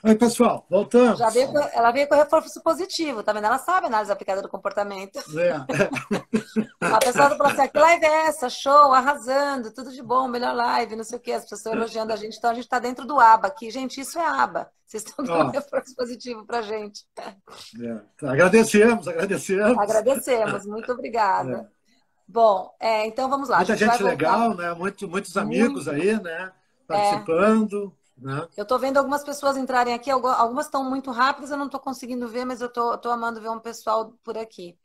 Oi, pessoal, voltamos. Ela veio com reforço positivo, tá vendo? Ela sabe análise aplicada do comportamento. É. A pessoa falou assim: que live é essa? Show, arrasando, tudo de bom, melhor live, não sei o quê. As pessoas estão elogiando a gente, então a gente está dentro do ABA aqui. Gente, isso é ABA. Vocês estão dando Ó, reforço positivo para a gente. agradecemos, agradecemos. Agradecemos, muito obrigada. É. Bom, então vamos lá, a Muita gente vai gente voltar legal, né? Muitos amigos muito. aí, né? É, Participando, né? eu estou vendo algumas pessoas entrarem aqui, algumas estão muito rápidas, eu não estou conseguindo ver, mas eu tô amando ver um pessoal por aqui.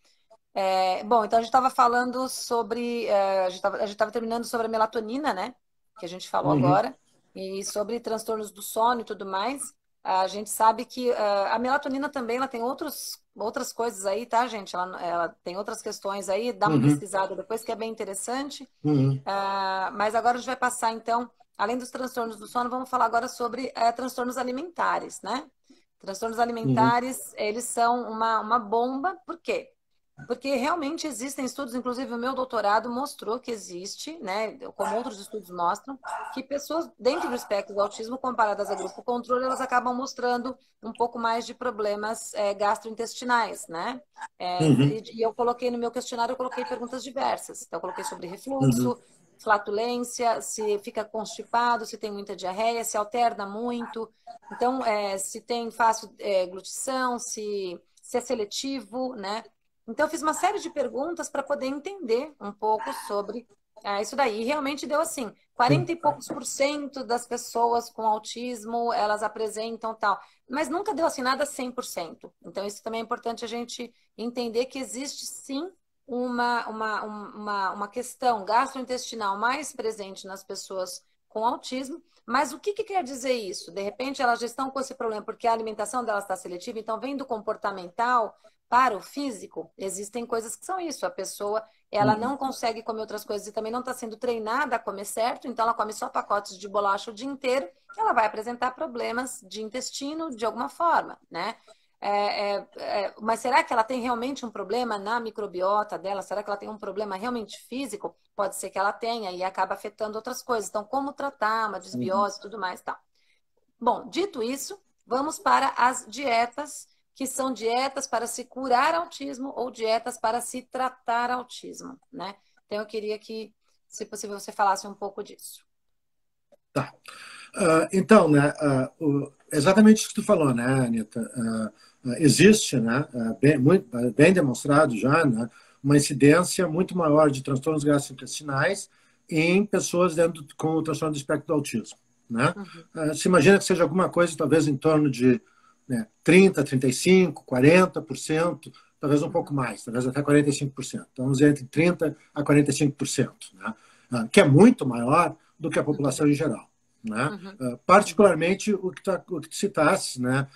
Bom, então a gente estava falando sobre. A gente estava terminando sobre a melatonina, né? Que a gente falou Uhum, agora, e sobre transtornos do sono e tudo mais. A gente sabe que a melatonina também ela tem outras coisas aí, tá, gente? Ela tem outras questões aí, dá uma uhum, pesquisada depois que é bem interessante. uhum, Mas agora a gente vai passar, então, além dos transtornos do sono, vamos falar agora sobre transtornos alimentares, né? Transtornos uhum, alimentares, eles são uma bomba, por quê? Porque realmente existem estudos, inclusive o meu doutorado mostrou que existe, né, como outros estudos mostram, que pessoas dentro do espectro do autismo, comparadas a grupo controle, elas acabam mostrando um pouco mais de problemas gastrointestinais, né? uhum, E eu coloquei no meu questionário, eu coloquei perguntas diversas. Então, eu coloquei sobre uhum, refluxo, flatulência, se fica constipado, se tem muita diarreia, se alterna muito. Então, se tem fácil glutição, se é seletivo, né? Então, eu fiz uma série de perguntas para poder entender um pouco sobre isso daí. E realmente deu assim, 40 e poucos por cento das pessoas com autismo, elas apresentam tal. Mas nunca deu assim nada 100%. Então, isso também é importante a gente entender que existe sim uma questão gastrointestinal mais presente nas pessoas com autismo. Mas o que quer dizer isso? De repente, elas já estão com esse problema porque a alimentação delas está seletiva, então vem do comportamental para o físico, existem coisas que são isso. A pessoa, ela uhum, não consegue comer outras coisas e também não está sendo treinada a comer certo, então ela come só pacotes de bolacha o dia inteiro, ela vai apresentar problemas de intestino de alguma forma, né? Mas será que ela tem realmente um problema na microbiota dela? Será que ela tem um problema realmente físico? Pode ser que ela tenha e acaba afetando outras coisas. Então, como tratar uma uhum. desbiose e tudo mais, tá? Bom, dito isso, vamos para as dietas, que são dietas para se curar autismo ou dietas para se tratar autismo, né? Então, eu queria que, se possível, você falasse um pouco disso. Tá. Então, né, exatamente isso que tu falou, né, Anitta? Existe, né, bem demonstrado já, né, uma incidência muito maior de transtornos gastrointestinais em pessoas com o transtorno do espectro do autismo, né? Uhum, Se imagina que seja alguma coisa talvez em torno de, né, 30, 35, 40%, talvez um pouco uhum, mais, talvez até 45%. Então, vamos dizer entre 30 a 45%, né? Que é muito maior do que a uhum, população em geral, né? uhum, uhum, Particularmente o que tu citaste, né?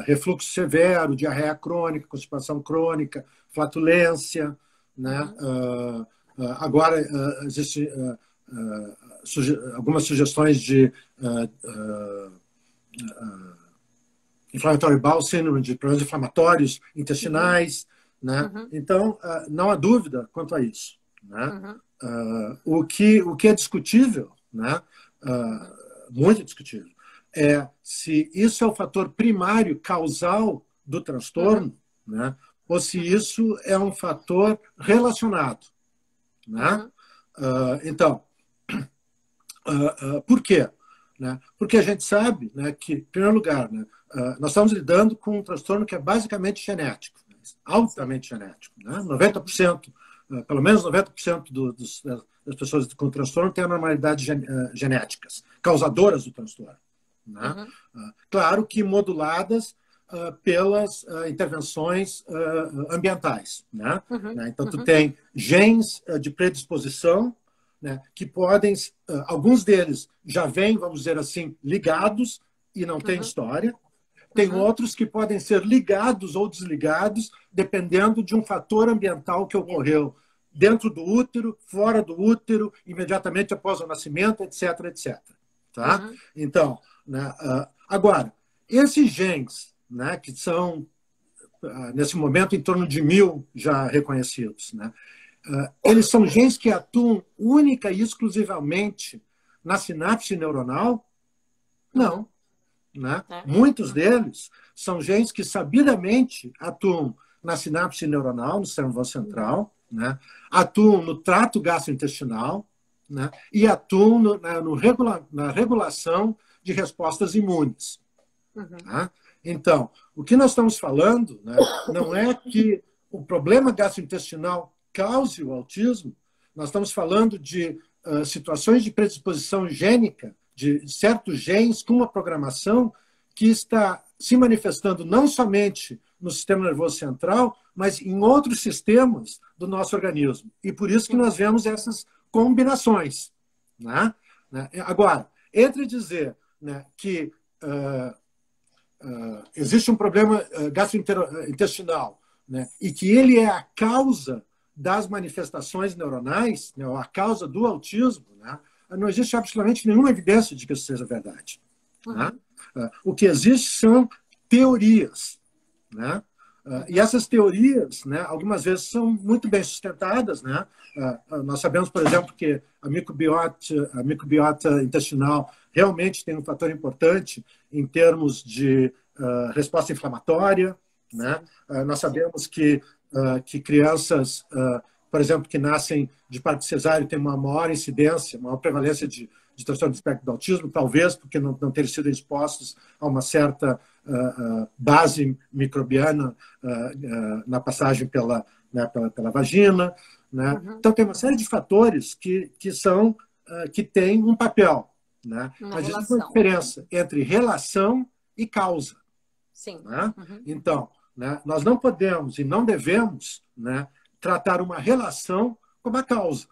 Refluxo severo, diarreia crônica, constipação crônica, flatulência, né? uhum, Agora existe algumas sugestões de inflammatory bowel syndrome, de problemas inflamatórios uhum, intestinais, né? uhum, Então, não há dúvida quanto a isso, né? uhum, O que é discutível, né? uhum, Muito discutível, é se isso é o fator primário causal do uhum, transtorno, né? Ou se uhum, isso é um fator relacionado, né? uhum, Então, por quê? Né? Porque a gente sabe, né, que, em primeiro lugar, né, nós estamos lidando com um transtorno que é basicamente genético, né, sim, altamente genético. Né? 90%, uhum, pelo menos 90% das pessoas com transtorno têm anormalidades genéticas, causadoras do transtorno. Né? uhum, Claro que moduladas pelas intervenções ambientais. Né? uhum, Então, tu uhum, tem genes de predisposição, né, que podem, alguns deles já vêm, vamos dizer assim, ligados e não tem uhum, história. Tem uhum. outros que podem ser ligados ou desligados, dependendo de um fator ambiental que ocorreu dentro do útero, fora do útero, imediatamente após o nascimento, etc, etc. Tá? Uhum, Então, né, agora, esses genes, né, que são, nesse momento, em torno de 1.000 já reconhecidos, né, eles são genes que atuam única e exclusivamente na sinapse neuronal? uhum, Não. né? Muitos deles são genes que sabidamente atuam na sinapse neuronal, no sistema nervoso central, né? Atuam no trato gastrointestinal, né? E atuam na regulação de respostas imunes. Tá? Então, o que nós estamos falando, né, não é que o problema gastrointestinal cause o autismo, nós estamos falando de situações de predisposição gênica, de certos genes com uma programação que está se manifestando não somente no sistema nervoso central, mas em outros sistemas do nosso organismo. E por isso que nós vemos essas combinações. Né? Agora, entre dizer, né, que existe um problema gastrointestinal, né, e que ele é a causa das manifestações neuronais, né, ou a causa do autismo, né, não existe absolutamente nenhuma evidência de que isso seja verdade. Né? O que existe são teorias. Né? E essas teorias, né, algumas vezes são muito bem sustentadas. Né? Nós sabemos, por exemplo, que a microbiota intestinal realmente tem um fator importante em termos de resposta inflamatória. Né? Nós sabemos que crianças, por exemplo, que nascem de parto cesáreo têm uma maior incidência, maior prevalência de transtorno do espectro do autismo, talvez porque não terem sido expostos a uma certa base microbiana na passagem pela vagina. Né? Então, tem uma série de fatores que têm um papel. Né? Mas existe uma diferença entre relação e causa. Sim. Né? Então, né, nós não podemos e não devemos, né, tratar uma relação como a causa.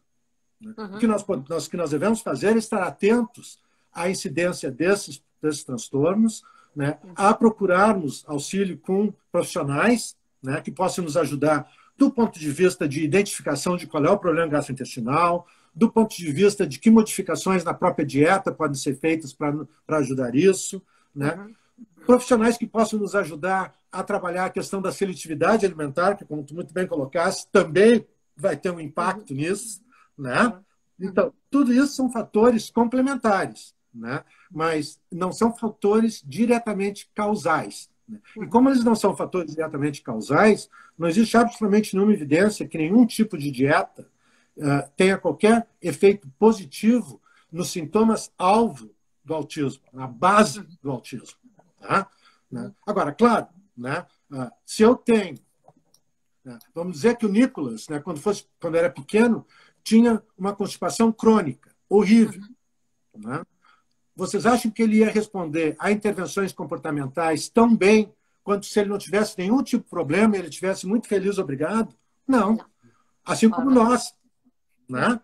Né? O que nós devemos fazer é estar atentos à incidência desses transtornos, né, a procurarmos auxílio com profissionais, né, que possam nos ajudar do ponto de vista de identificação de qual é o problema gastrointestinal, do ponto de vista de que modificações na própria dieta podem ser feitas para ajudar isso. Né? Profissionais que possam nos ajudar a trabalhar a questão da seletividade alimentar, que, como tu muito bem colocaste, também vai ter um impacto nisso. Né? Então, tudo isso são fatores complementares, né? Mas não são fatores diretamente causais. Né? E como eles não são fatores diretamente causais, não existe absolutamente nenhuma evidência que nenhum tipo de dieta tenha qualquer efeito positivo nos sintomas-alvo do autismo, na base do autismo. Tá? Né? Agora, claro, né, se eu tenho... Né, vamos dizer que o Nicolas, né, quando era pequeno, tinha uma constipação crônica, horrível. Né? Vocês acham que ele ia responder a intervenções comportamentais tão bem quanto se ele não tivesse nenhum tipo de problema e ele estivesse muito feliz, obrigado? Não. Assim como nós. Né?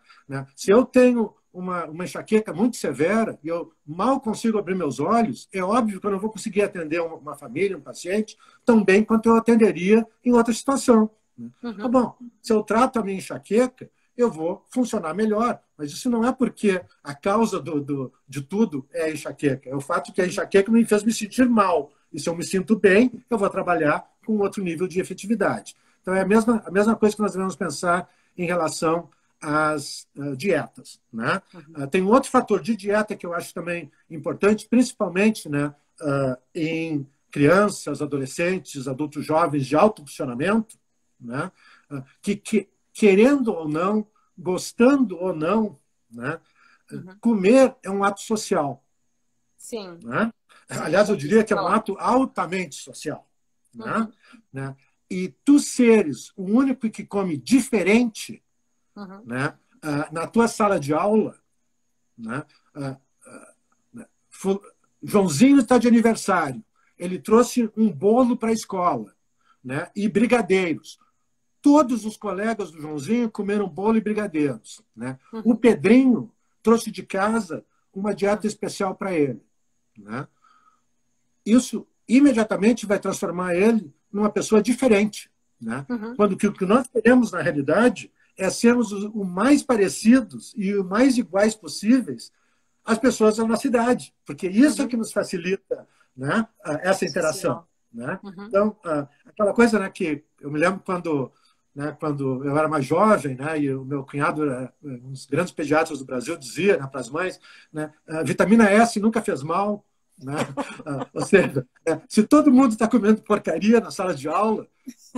Se eu tenho uma enxaqueca muito severa e eu mal consigo abrir meus olhos, é óbvio que eu não vou conseguir atender uma família, um paciente, tão bem quanto eu atenderia em outra situação. Tá bom, se eu trato a minha enxaqueca, eu vou funcionar melhor. Mas isso não é porque a causa de tudo é a enxaqueca. É o fato que a enxaqueca me fez me sentir mal. E se eu me sinto bem, eu vou trabalhar com outro nível de efetividade. Então, é a mesma coisa que nós devemos pensar em relação às dietas. Né? Tem um outro fator de dieta que eu acho também importante, principalmente, né, em crianças, adolescentes, adultos jovens de alto funcionamento, né, que querendo ou não, gostando ou não, né, comer é um ato social. Sim. Né? Aliás, eu diria que é um ato altamente social. Né? E tu seres o único que come diferente, né, na tua sala de aula, né, Joãozinho está de aniversário, ele trouxe um bolo para a escola, né, e brigadeiros. Todos os colegas do Joãozinho comeram bolo e brigadeiros. Né? O Pedrinho trouxe de casa uma dieta especial para ele. Né? Isso imediatamente vai transformar ele numa pessoa diferente. Né? Quando o que nós queremos, na realidade, é sermos o mais parecidos e o mais iguais possíveis às pessoas da nossa idade. Porque isso é que nos facilita, né, essa interação. Né? Então, aquela coisa, né, que eu me lembro quando eu era mais jovem, né, e o meu cunhado, um dos grandes pediatras do Brasil, dizia, né, para as mães, né, vitamina S nunca fez mal. né? Ou seja, se todo mundo está comendo porcaria na sala de aula,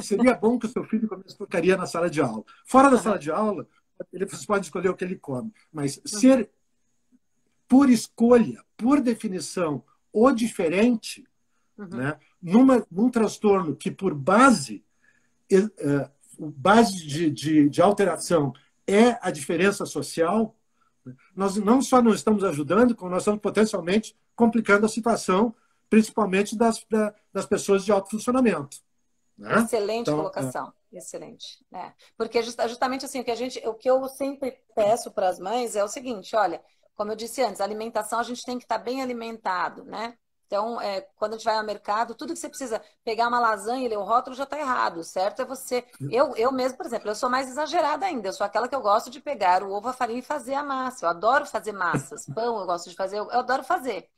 seria bom que o seu filho comesse porcaria na sala de aula. Fora da sala de aula, você pode escolher o que ele come, mas ser por escolha, por definição, o diferente, né? Num transtorno que por base de alteração é a diferença social, nós não só não estamos ajudando, como nós estamos potencialmente complicando a situação, principalmente das pessoas de alto funcionamento. Né? Excelente então, colocação, excelente. Né? Porque justamente assim, o que eu sempre peço para as mães é o seguinte, olha, como eu disse antes, a alimentação a gente tem que estar bem alimentado, né? Então, quando a gente vai ao mercado, tudo que você precisa pegar uma lasanha e ler o rótulo já está errado, certo? É você. Eu mesmo, por exemplo, eu sou mais exagerada ainda. Eu sou aquela que eu gosto de pegar o ovo, a farinha e fazer a massa. Eu adoro fazer massas. Pão eu gosto de fazer, eu adoro fazer.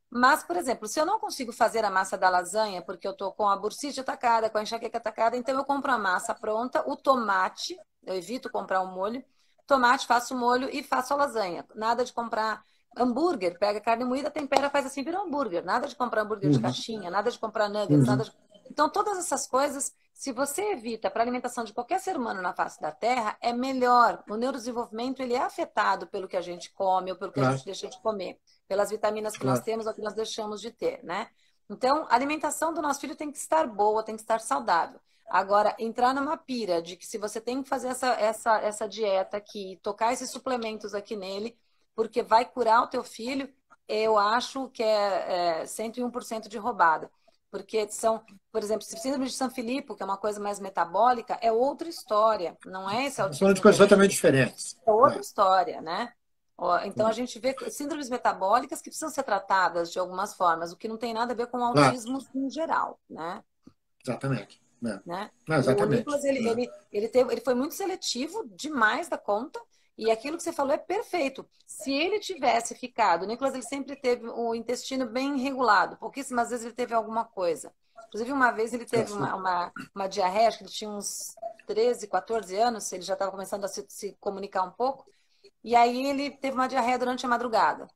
Mas, por exemplo, se eu não consigo fazer a massa da lasanha, porque eu estou com a bursite atacada, com a enxaqueca atacada, então eu compro a massa pronta, o tomate, eu evito comprar o molho, tomate, faço o molho e faço a lasanha. Nada de comprar hambúrguer, pega carne moída, tempera, faz assim, vira um hambúrguer. Nada de comprar hambúrguer de caixinha, nada de comprar nuggets, nada de... Então, todas essas coisas, se você evita para a alimentação de qualquer ser humano na face da Terra, é melhor. O neurodesenvolvimento ele é afetado pelo que a gente come ou pelo que a gente deixa de comer, pelas vitaminas que nós temos ou que nós deixamos de ter, né? Então, a alimentação do nosso filho tem que estar boa, tem que estar saudável. Agora, entrar numa pira de que se você tem que fazer essa dieta aqui, tocar esses suplementos aqui nele, porque vai curar o teu filho, eu acho que é 101% de roubada. Porque são, por exemplo, síndrome de São Filipe, que é uma coisa mais metabólica, é outra história. Não é esse autismo. São de coisas totalmente diferentes. É outra história, né? Então, a gente vê síndromes metabólicas que precisam ser tratadas de algumas formas, o que não tem nada a ver com autismo em geral, né? Exatamente. Né? Exatamente. O Nicolas, ele foi muito seletivo, demais da conta, e aquilo que você falou é perfeito. Se ele tivesse ficado, o Nicolas ele sempre teve o intestino bem regulado, pouquíssimas vezes ele teve alguma coisa. Inclusive, uma vez ele teve uma diarreia, acho que ele tinha uns 13, 14 anos, ele já estava começando a se comunicar um pouco, e aí ele teve uma diarreia durante a madrugada.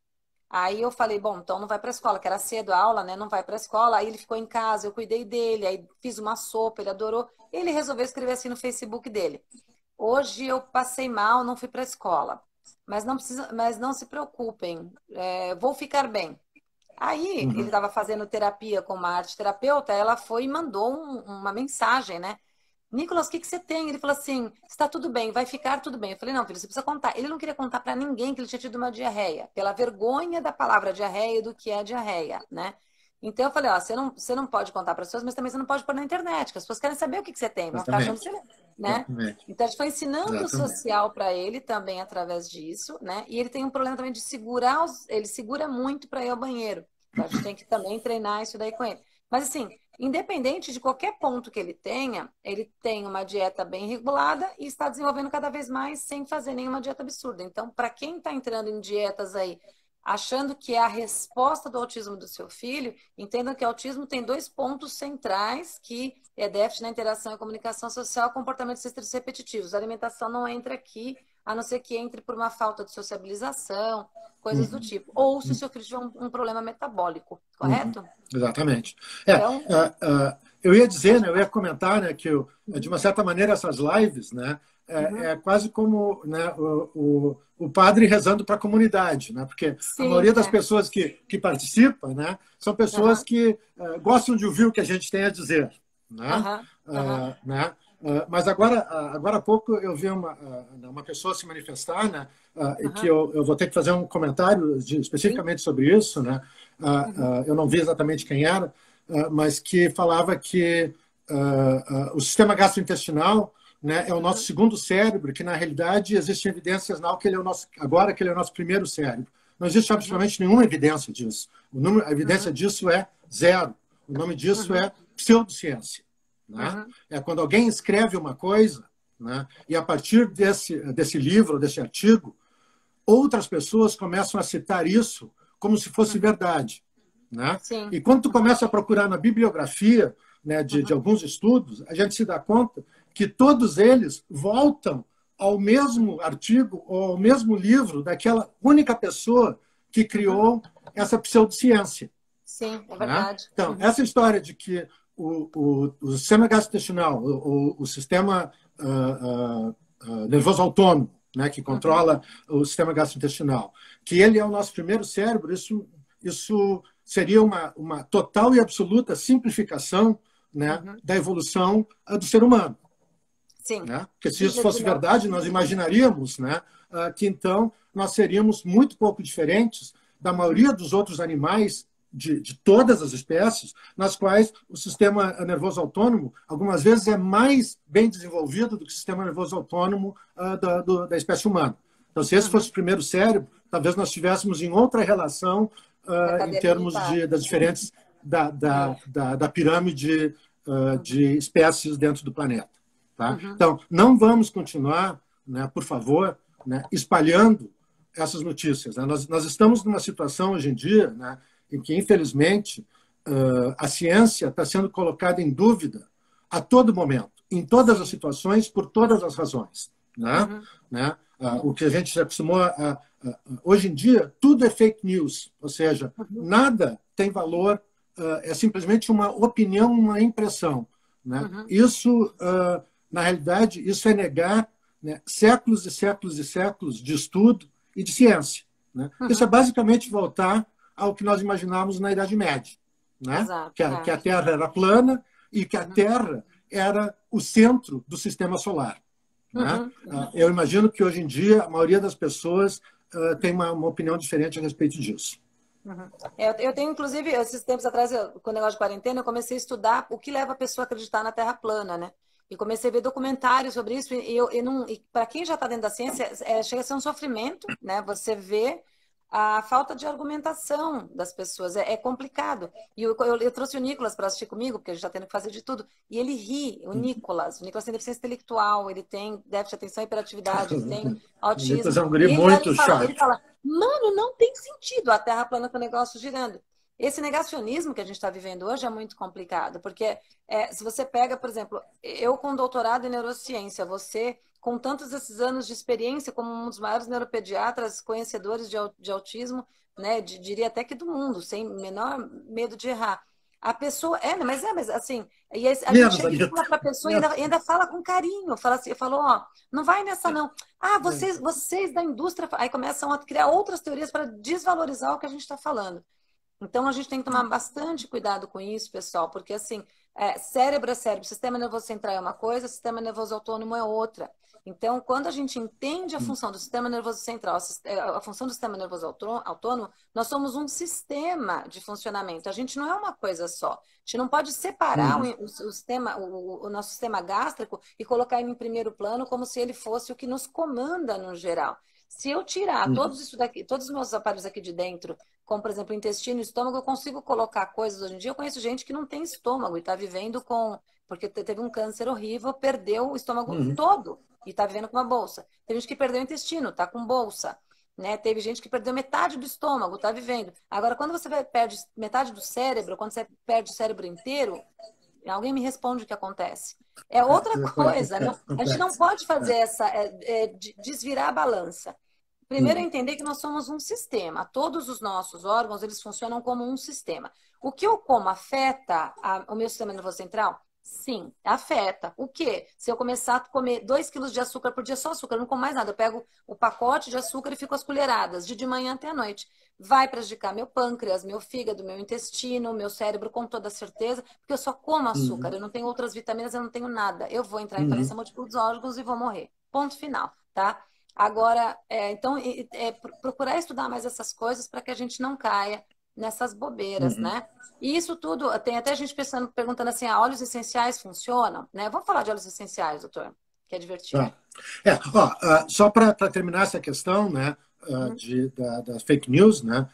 Aí eu falei, bom, então não vai para a escola, que era cedo a aula, né? Não vai para a escola. Aí ele ficou em casa, eu cuidei dele, aí fiz uma sopa, ele adorou. Ele resolveu escrever assim no Facebook dele. Hoje eu passei mal, não fui para a escola. Mas não se preocupem, vou ficar bem. Aí ele estava fazendo terapia com uma arte terapeuta, ela foi e mandou uma mensagem, né? Nicolas, o que você tem? Ele falou assim, está tudo bem, vai ficar tudo bem. Eu falei, não, filho, você precisa contar. Ele não queria contar para ninguém que ele tinha tido uma diarreia, pela vergonha da palavra diarreia e do que é diarreia, né? Então eu falei, ó, você não pode contar para as pessoas, mas também você não pode pôr na internet, que as pessoas querem saber o que você tem, vão ficar achando que você... Né? Então a gente foi ensinando o social para ele também através disso, né? E ele tem um problema também de segurar, ele segura muito para ir ao banheiro. Então a gente tem que também treinar isso daí com ele. Mas assim, independente de qualquer ponto que ele tem uma dieta bem regulada e está desenvolvendo cada vez mais sem fazer nenhuma dieta absurda. Então, para quem está entrando em dietas aí, achando que é a resposta do autismo do seu filho, entendam que o autismo tem 2 pontos centrais, que é déficit na interação e comunicação social, comportamentos restritos repetitivos. A alimentação não entra aqui, a não ser que entre por uma falta de sociabilização, coisas do tipo. Ou se o seu filho tiver um problema metabólico, correto? Exatamente. Então, eu ia dizer, né, eu ia comentar, né, que de uma certa maneira essas lives, né, é quase como, né, o padre rezando para a comunidade, né, porque a maioria das pessoas que participam, né, são pessoas que gostam de ouvir o que a gente tem a dizer, né? Né? Mas agora há pouco eu vi uma pessoa se manifestar, né, e que eu vou ter que fazer um comentário especificamente sobre isso, né? Eu não vi exatamente quem era, mas que falava que o sistema gastrointestinal, né, é o nosso segundo cérebro, que na realidade existem evidências que ele é o nosso primeiro cérebro. Não existe absolutamente nenhuma evidência disso. A evidência disso é zero. O nome disso é pseudociência. Né? É quando alguém escreve uma coisa, né, e a partir desse livro, desse artigo, outras pessoas começam a citar isso como se fosse verdade. Né? E quando tu começa a procurar na bibliografia, né, de alguns estudos, a gente se dá conta que todos eles voltam ao mesmo artigo ou ao mesmo livro daquela única pessoa que criou essa pseudociência. Sim, é Né? verdade. Então, essa história de que o sistema gastrointestinal, o sistema nervoso autônomo, né, que controla o sistema gastrointestinal, que ele é o nosso primeiro cérebro, isso seria uma total e absoluta simplificação, né, da evolução do ser humano. Sim. Né? Porque se isso fosse verdade, nós imaginaríamos, né, que então nós seríamos muito pouco diferentes da maioria dos outros animais de todas as espécies, nas quais o sistema nervoso autônomo, algumas vezes, é mais bem desenvolvido do que o sistema nervoso autônomo da espécie humana. Então, se esse fosse o primeiro cérebro, talvez nós estivéssemos em outra relação em termos das diferentes da pirâmide de espécies dentro do planeta. Tá? Então, não vamos continuar, né, por favor, né, espalhando essas notícias. Né? Nós estamos numa situação hoje em dia, né, em que, infelizmente, a ciência está sendo colocada em dúvida a todo momento, em todas as situações, por todas as razões. Né? O que a gente se acostumou hoje em dia, tudo é fake news, ou seja, nada tem valor, é simplesmente uma opinião, uma impressão. Né? Isso, na realidade, isso é negar, né, séculos e séculos e séculos de estudo e de ciência. Né? Isso é basicamente voltar ao que nós imaginávamos na Idade Média, né? Que a Terra era plana e que a Terra era o centro do sistema solar. Né? Eu imagino que hoje em dia a maioria das pessoas tem uma opinião diferente a respeito disso. Eu tenho, inclusive, esses tempos atrás, com o negócio de quarentena, eu comecei a estudar o que leva a pessoa a acreditar na Terra plana, né? E comecei a ver documentários sobre isso. E para quem já está dentro da ciência, chega a ser um sofrimento, né? Você vê a falta de argumentação das pessoas. É complicado. E eu trouxe o Nicolas para assistir comigo, porque a gente está tendo que fazer de tudo. E ele ri, o Nicolas. O Nicolas tem deficiência intelectual, ele tem déficit de atenção e hiperatividade, ele tem autismo. O Nicolas é um guri muito chato. Ele fala, mano, não tem sentido a Terra plana com o negócio girando. Esse negacionismo que a gente está vivendo hoje é muito complicado, porque se você pega, por exemplo, eu com doutorado em neurociência, você com tantos esses anos de experiência como um dos maiores neuropediatras conhecedores de autismo, né, diria até que do mundo, sem menor medo de errar. A pessoa, mas assim, e a gente chega e fala para a pessoa e ainda fala com carinho, fala assim, falou, ó, não vai nessa não. Ah, vocês da indústria, aí começam a criar outras teorias para desvalorizar o que a gente está falando. Então, a gente tem que tomar bastante cuidado com isso, pessoal, porque, assim, cérebro é cérebro, sistema nervoso central é uma coisa, sistema nervoso autônomo é outra. Então, quando a gente entende a função do sistema nervoso central, a função do sistema nervoso autônomo, nós somos um sistema de funcionamento. A gente não é uma coisa só. A gente não pode separar o nosso sistema gástrico e colocar ele em primeiro plano como se ele fosse o que nos comanda no geral. Se eu tirar todos os meus aparelhos aqui de dentro, como, por exemplo, o intestino e o estômago, eu consigo colocar coisas hoje em dia. Eu conheço gente que não tem estômago e está vivendo porque teve um câncer horrível, perdeu o estômago todo e está vivendo com uma bolsa. Tem gente que perdeu o intestino, está com bolsa. Né? Teve gente que perdeu metade do estômago, está vivendo. Agora, quando você perde metade do cérebro, quando você perde o cérebro inteiro, alguém me responde o que acontece. É outra coisa. A gente não pode fazer desvirar a balança. Primeiro, entender que nós somos um sistema. Todos os nossos órgãos, eles funcionam como um sistema. O que eu como afeta o meu sistema nervoso central? Sim, afeta. O quê? Se eu começar a comer 2 quilos de açúcar por dia, só açúcar, eu não como mais nada. Eu pego o pacote de açúcar e fico às colheradas, de manhã até a noite. Vai prejudicar meu pâncreas, meu fígado, meu intestino, meu cérebro, com toda certeza, porque eu só como açúcar, eu não tenho outras vitaminas, eu não tenho nada. Eu vou entrar em falência múltipla dos órgãos e vou morrer. Ponto final, tá? Agora, então, procurar estudar mais essas coisas para que a gente não caia nessas bobeiras, né? E isso tudo, tem até gente perguntando assim, óleos essenciais funcionam? Né? Vamos falar de óleos essenciais, doutor, que é divertido. Só para terminar essa questão, né, das fake news, né,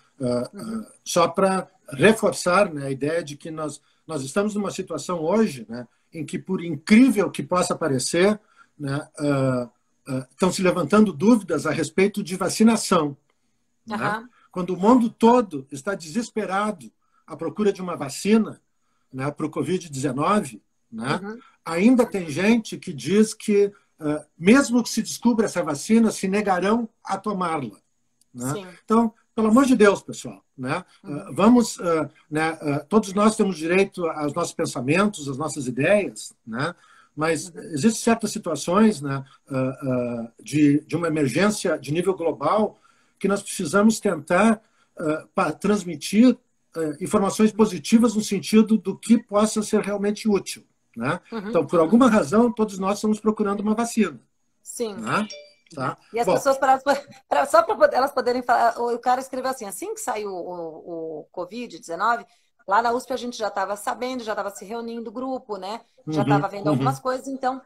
só para reforçar, né, a ideia de que nós estamos numa situação hoje, né, em que, por incrível que possa parecer, né, estão se levantando dúvidas a respeito de vacinação. Né? Quando o mundo todo está desesperado à procura de uma vacina, né, para o Covid-19, né, ainda tem gente que diz que, mesmo que se descubra essa vacina, se negarão a tomá-la. Né? Então, pelo amor de Deus, pessoal, né? Vamos, né? Todos nós temos direito aos nossos pensamentos, às nossas ideias, né? Mas existem certas situações, né, de uma emergência de nível global que nós precisamos tentar transmitir informações positivas no sentido do que possa ser realmente útil, né? Então, por alguma razão, todos nós estamos procurando uma vacina. Sim. Né? Tá? E as pessoas, só para elas poderem falar, o cara escreveu assim que saiu o Covid-19, lá na USP a gente já estava sabendo, já estava se reunindo o grupo, né? Já estava vendo algumas coisas, então,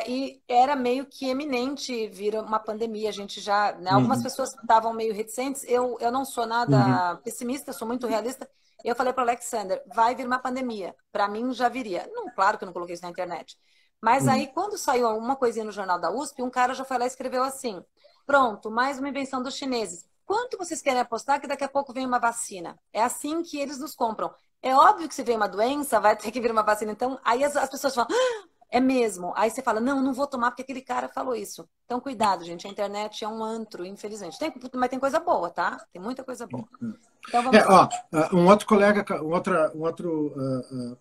e era meio que eminente vir uma pandemia, a gente já, né? Algumas pessoas estavam meio reticentes, eu não sou nada pessimista, sou muito realista, eu falei para o Alexander, vai vir uma pandemia, para mim já viria. Não, claro que eu não coloquei isso na internet. Mas aí, quando saiu alguma coisinha no jornal da USP, um cara já foi lá e escreveu assim, pronto, mais uma invenção dos chineses. Quanto vocês querem apostar que daqui a pouco vem uma vacina? É assim que eles nos compram. É óbvio que se vem uma doença, vai ter que vir uma vacina. Então, aí as pessoas falam, é mesmo. Aí você fala, não vou tomar porque aquele cara falou isso. Então, cuidado, gente. A internet é um antro, infelizmente. Mas tem coisa boa, tá? Tem muita coisa boa. Então, vamos lá. Um outro colega, um outro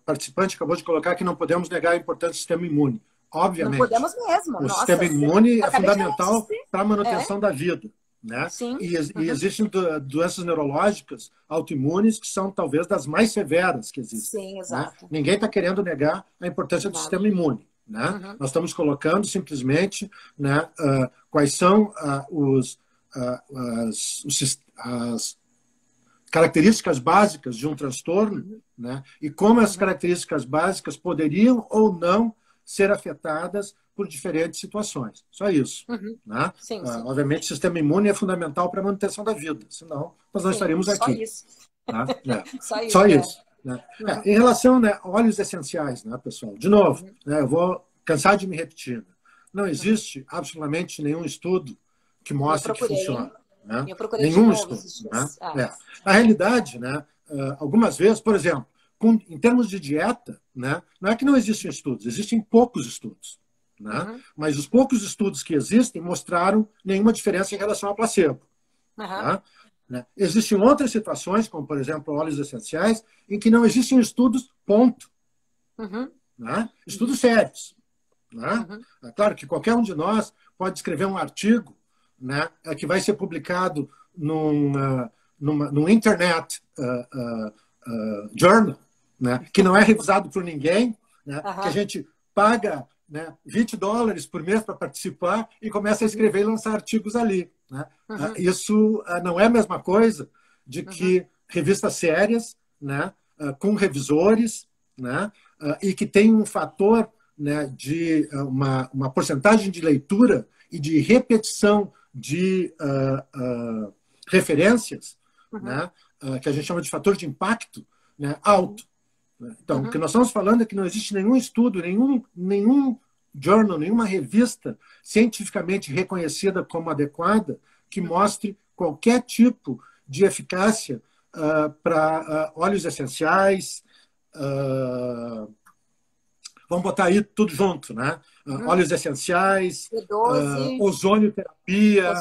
participante acabou de colocar que não podemos negar a importância do sistema imune. Obviamente. Não podemos mesmo. O sistema imune é fundamental para a manutenção da vida. Né? Sim. E existem doenças neurológicas autoimunes que são talvez das mais severas que existem. Sim, exato. Né? Ninguém está querendo negar a importância do sistema imune. Né? Nós estamos colocando simplesmente, né, quais são as características básicas de um transtorno, né? E como as características básicas poderiam ou não ser afetadas por diferentes situações. Só isso. Né? Sim. Obviamente, o sistema imune é fundamental para a manutenção da vida, senão nós não estaríamos aqui. Só isso. Tá? Só isso. Né? Em relação, né, a óleos essenciais, né, pessoal? De novo, né, eu vou cansar de me repetir. Né? Não existe absolutamente nenhum estudo que mostre que funciona. Né? Eu procurei nenhum estudo. Né? Na realidade, né, algumas vezes, por exemplo, em termos de dieta, né, não é que não existem estudos, existem poucos estudos. Né? Mas os poucos estudos que existem mostraram nenhuma diferença em relação ao placebo. Né? Existem outras situações, como, por exemplo, óleos essenciais, em que não existem estudos, ponto. Né? Estudos sérios. Né? É claro que qualquer um de nós pode escrever um artigo, né, que vai ser publicado num Internet Journal, né, que não é revisado por ninguém, né, que a gente paga, né, $20 por mês para participar e começa a escrever e lançar artigos ali. Né? Isso não é a mesma coisa de que revistas sérias, né, com revisores, né, e que tem um fator, né, de uma porcentagem de leitura e de repetição de referências, né, que a gente chama de fator de impacto, né, alto. Então, o que nós estamos falando é que não existe nenhum estudo, nenhum journal, nenhuma revista cientificamente reconhecida como adequada que mostre qualquer tipo de eficácia para óleos essenciais, vamos botar aí tudo junto, né? Óleos essenciais, ozonioterapia.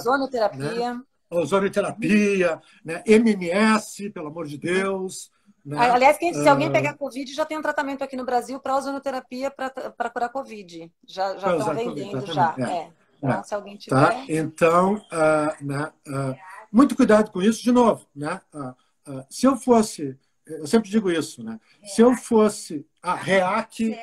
Né? Ozonioterapia, né? MMS, pelo amor de Deus. Né? Aliás, se alguém pegar Covid, já tem um tratamento aqui no Brasil para ozonioterapia para curar Covid. Já estão vendendo, já. Então, se alguém tiver... Tá? Então, né? Muito cuidado com isso, de novo. Né? Se eu fosse... Eu sempre digo isso, né? Se eu fosse a REAC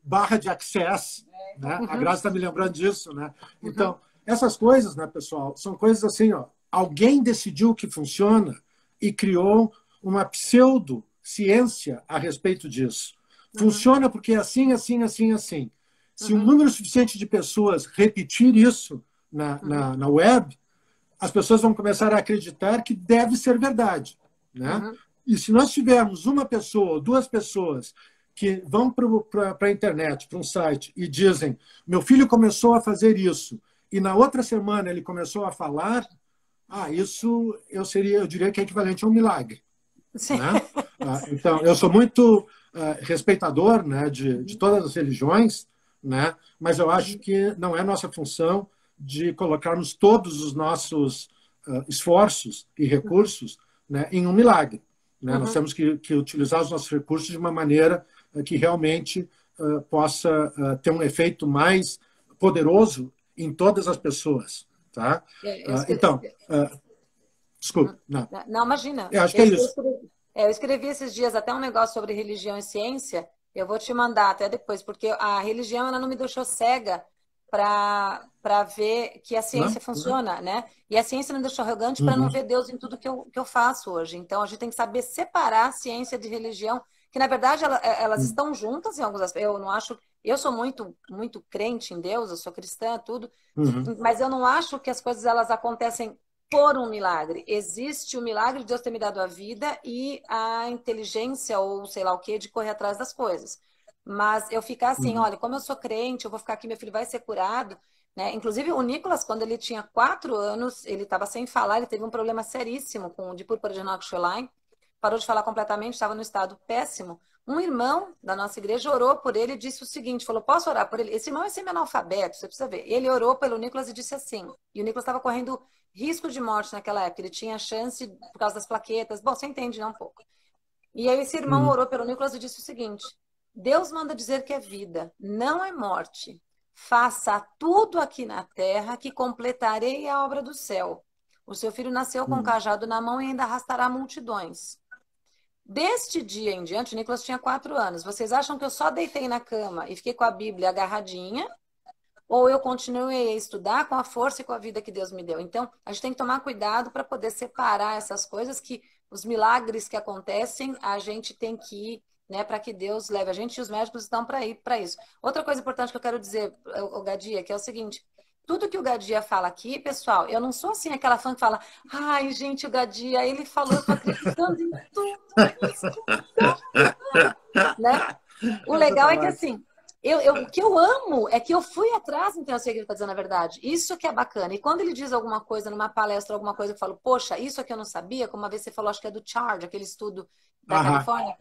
barra de access, né? A Graça está me lembrando disso, né? Então, essas coisas, né, pessoal, são coisas assim, ó, alguém decidiu que funciona e criou uma pseudociência a respeito disso. Funciona porque é assim, assim, assim, assim. Se um número suficiente de pessoas repetir isso na web, as pessoas vão começar a acreditar que deve ser verdade. Né? E se nós tivermos uma pessoa ou duas pessoas que vão para a internet, para um site, e dizem, meu filho começou a fazer isso, e na outra semana ele começou a falar, isso eu diria que é equivalente a um milagre. Né? Então, eu sou muito respeitador, né, de todas as religiões, né? Mas eu acho que não é nossa função de colocarmos todos os nossos esforços e recursos, né, em um milagre. Né? Nós temos que utilizar os nossos recursos de uma maneira que realmente possa ter um efeito mais poderoso em todas as pessoas. Tá? Então, desculpe. Não. Não, imagina. Eu acho que é isso. Eu escrevi esses dias até um negócio sobre religião e ciência. Eu vou te mandar até depois, porque a religião ela não me deixou cega para ver que a ciência funciona, né? E a ciência não me deixou arrogante para não ver Deus em tudo que eu faço hoje. Então, a gente tem que saber separar ciência de religião, que, na verdade, elas estão juntas em alguns aspectos. Eu não acho... Eu sou muito, muito crente em Deus, eu sou cristã, tudo, mas eu não acho que as coisas elas acontecem por um milagre. Existe o milagre de Deus ter me dado a vida e a inteligência, ou sei lá o quê, de correr atrás das coisas. Mas eu ficar assim, olha, como eu sou crente, eu vou ficar aqui, meu filho vai ser curado, né? Inclusive, o Nicolas, quando ele tinha 4 anos, ele estava sem falar, ele teve um problema seríssimo de púrpura de Knox-Schoenlein, parou de falar completamente, estava no estado péssimo. Um irmão da nossa igreja orou por ele e disse o seguinte, falou, posso orar por ele? Esse irmão é semi-analfabeto, você precisa ver. Ele orou pelo Nicolas e disse assim, e o Nicolas estava correndo risco de morte naquela época, ele tinha chance por causa das plaquetas, bom, você entende, né, um pouco. E aí esse irmão orou pelo Nicolas e disse o seguinte, Deus manda dizer que é vida, não é morte. Faça tudo aqui na terra que completarei a obra do céu. O seu filho nasceu com um cajado na mão e ainda arrastará multidões. Deste dia em diante, o Nicolas tinha 4 anos. Vocês acham que eu só deitei na cama e fiquei com a Bíblia agarradinha? Ou eu continuei a estudar com a força e com a vida que Deus me deu? Então, a gente tem que tomar cuidado para poder separar essas coisas, que os milagres que acontecem, a gente tem que ir, né, para que Deus leve a gente, e os médicos estão para ir para isso. Outra coisa importante que eu quero dizer, o Gadia, que é o seguinte, tudo que o Gadia fala aqui, pessoal, eu não sou assim aquela fã que fala, ai, gente, o Gadia, ele falou, eu tô acreditando em tudo isso, né? O legal é que, assim, o que eu amo é que eu fui atrás, então eu sei que ele está dizendo a verdade. Isso que é bacana. E quando ele diz alguma coisa numa palestra, alguma coisa, eu falo, poxa, isso aqui eu não sabia, como uma vez você falou, acho que é do Charge, aquele estudo da Califórnia.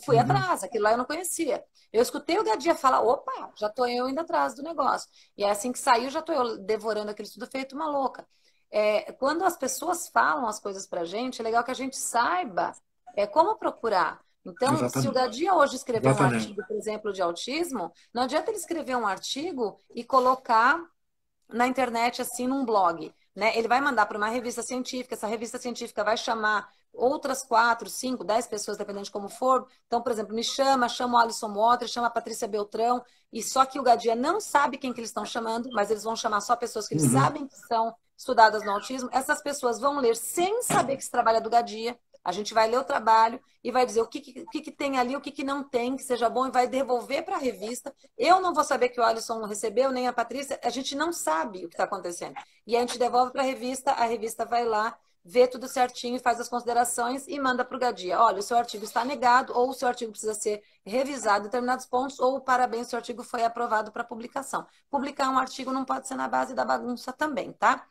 Fui atrás, aquilo lá eu não conhecia. Eu escutei o Gadia falar, opa, já estou eu indo atrás do negócio. E é assim que saiu, já estou eu devorando aquele estudo feito uma louca. Quando as pessoas falam as coisas pra gente, é legal que a gente saiba como procurar. Então, Exatamente. se o Gadia hoje escrever um artigo, por exemplo, de autismo, não adianta ele escrever um artigo e colocar na internet, assim, num blog, né? Ele vai mandar para uma revista científica, essa revista científica vai chamar outras 4, 5, 10 pessoas, dependendo de como for. Então, por exemplo, chama o Alisson Motter, chama a Patrícia Beltrão, e só que o Gadia não sabe quem que eles estão chamando, mas eles vão chamar só pessoas que eles sabem que são estudadas no autismo. Essas pessoas vão ler sem saber que se trabalha do Gadia. A gente vai ler o trabalho e vai dizer o que tem ali, o que não tem, que seja bom, e vai devolver para a revista. Eu não vou saber que o Alisson não recebeu, nem a Patrícia, a gente não sabe o que está acontecendo. E a gente devolve para a revista vai lá, vê tudo certinho, faz as considerações e manda para o Gadia. Olha, o seu artigo está negado, ou o seu artigo precisa ser revisado em determinados pontos, ou parabéns, o seu artigo foi aprovado para publicação. Publicar um artigo não pode ser na base da bagunça também, tá?